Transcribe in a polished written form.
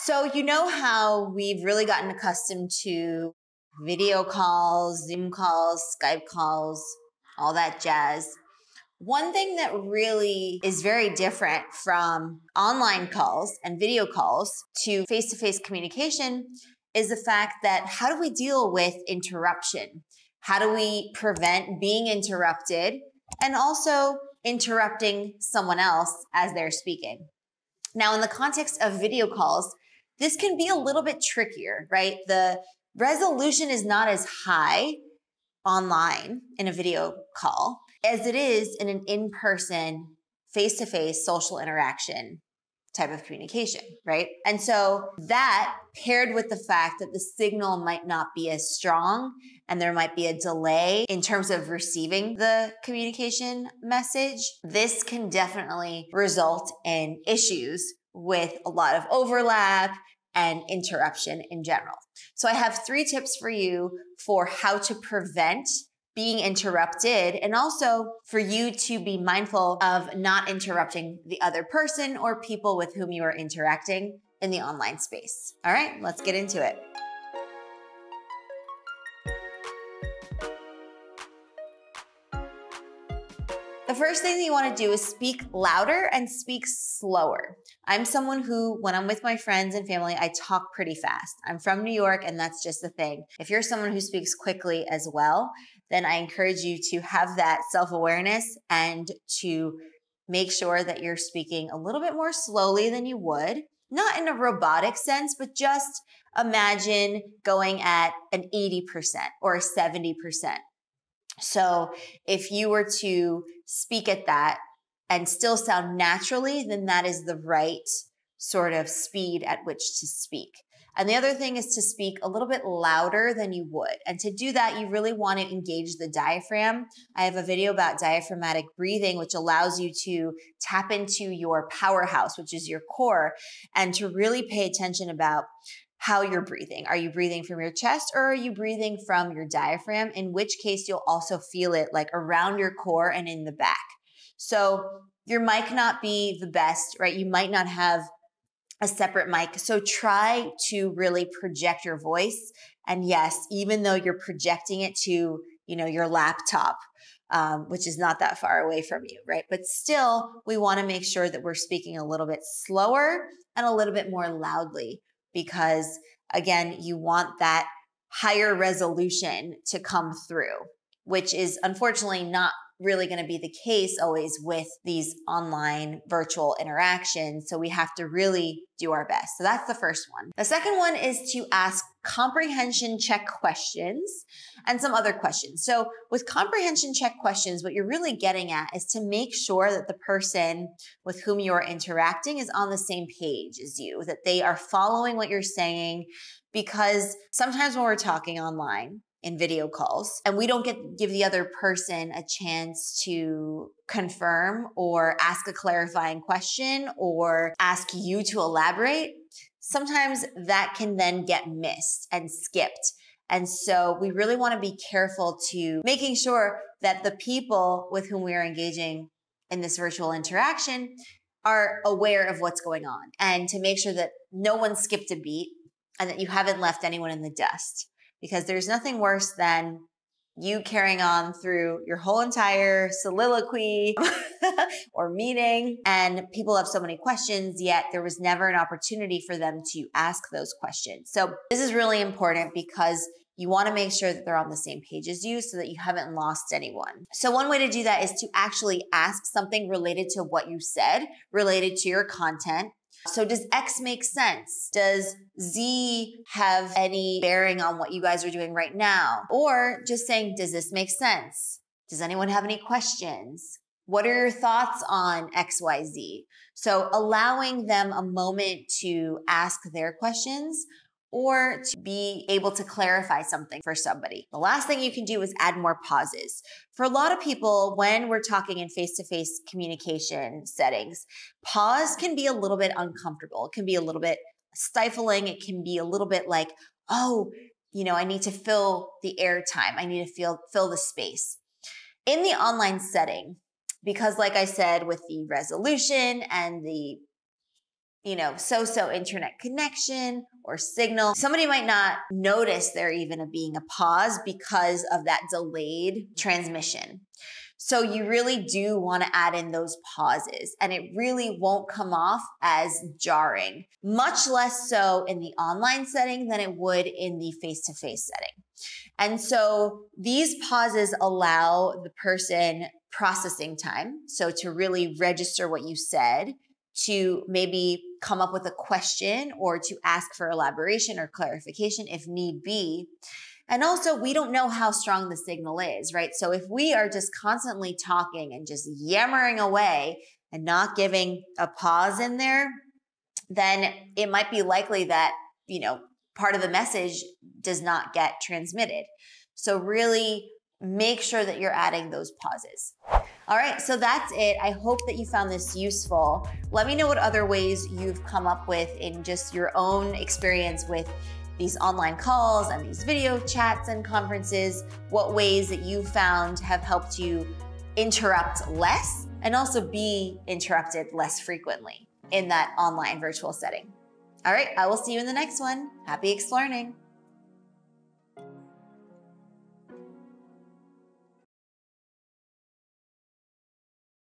So you know how we've really gotten accustomed to video calls, Zoom calls, Skype calls, all that jazz. One thing that really is very different from online calls and video calls to face-to-face communication is the fact that how do we deal with interruption? How do we prevent being interrupted and also interrupting someone else as they're speaking? Now, in the context of video calls, this can be a little bit trickier, right? The resolution is not as high online in a video call as it is in an in-person, face-to-face social interaction type of communication, right? And so that paired with the fact that the signal might not be as strong and there might be a delay in terms of receiving the communication message, this can definitely result in issues with a lot of overlap and interruption in general. So I have 3 tips for you for how to prevent being interrupted and also for you to be mindful of not interrupting the other person or people with whom you are interacting in the online space. All right, let's get into it. The first thing that you want to do is speak louder and speak slower. I'm someone who, when I'm with my friends and family, I talk pretty fast. I'm from New York and that's just the thing. If you're someone who speaks quickly as well, then I encourage you to have that self-awareness and to make sure that you're speaking a little bit more slowly than you would. Not in a robotic sense, but just imagine going at an 80% or a 70%. So if you were to speak at that and still sound naturally, then that is the right sort of speed at which to speak. And the other thing is to speak a little bit louder than you would. And to do that, you really want to engage the diaphragm. I have a video about diaphragmatic breathing, which allows you to tap into your powerhouse, which is your core, and to really pay attention about how you're breathing. Are you breathing from your chest or are you breathing from your diaphragm? In which case you'll also feel it like around your core and in the back. So your mic not be the best, right? You might not have a separate mic. So try to really project your voice. And yes, even though you're projecting it to, your laptop, which is not that far away from you, right? But still, we want to make sure that we're speaking a little bit slower and a little bit more loudly, because again, you want that higher resolution to come through, which is unfortunately not really going to be the case always with these online virtual interactions. So we have to really do our best. So that's the first one. The second one is to ask comprehension check questions and some other questions. So with comprehension check questions, what you're really getting at is to make sure that the person with whom you're interacting is on the same page as you, that they are following what you're saying, because sometimes when we're talking online, in video calls, and we don't give the other person a chance to confirm or ask a clarifying question or ask you to elaborate, sometimes that can then get missed and skipped. And so we really want to be careful to making sure that the people with whom we are engaging in this virtual interaction are aware of what's going on, and to make sure that no one skipped a beat and that you haven't left anyone in the dust. Because there's nothing worse than you carrying on through your whole entire soliloquy or meeting, and people have so many questions, yet there was never an opportunity for them to ask those questions. So this is really important because you want to make sure that they're on the same page as you so that you haven't lost anyone. So one way to do that is to actually ask something related to what you said, related to your content. So does X make sense? Does Z have any bearing on what you guys are doing right now? Or just saying, does this make sense? Does anyone have any questions? What are your thoughts on XYZ? So allowing them a moment to ask their questions or to be able to clarify something for somebody. The last thing you can do is add more pauses. For a lot of people, when we're talking in face-to-face communication settings, pause can be a little bit uncomfortable. It can be a little bit stifling. It can be a little bit like, oh, I need to fill the airtime. I need to fill the space. In the online setting, because like I said, with the resolution and the so-so internet connection or signal. Somebody might not notice there even being a pause because of that delayed transmission. So you really do want to add in those pauses, and it really won't come off as jarring, much less so in the online setting than it would in the face-to-face setting. And so these pauses allow the person processing time, so to really register what you said, to maybe come up with a question or to ask for elaboration or clarification if need be. And also, we don't know how strong the signal is, right? So if we are just constantly talking and just yammering away and not giving a pause in there, then it might be likely that, part of the message does not get transmitted. So really make sure that you're adding those pauses. All right, so that's it. I hope that you found this useful. Let me know what other ways you've come up with in just your own experience with these online calls and these video chats and conferences, what ways that you found have helped you interrupt less and also be interrupted less frequently in that online virtual setting. All right, I will see you in the next one. Happy explearning.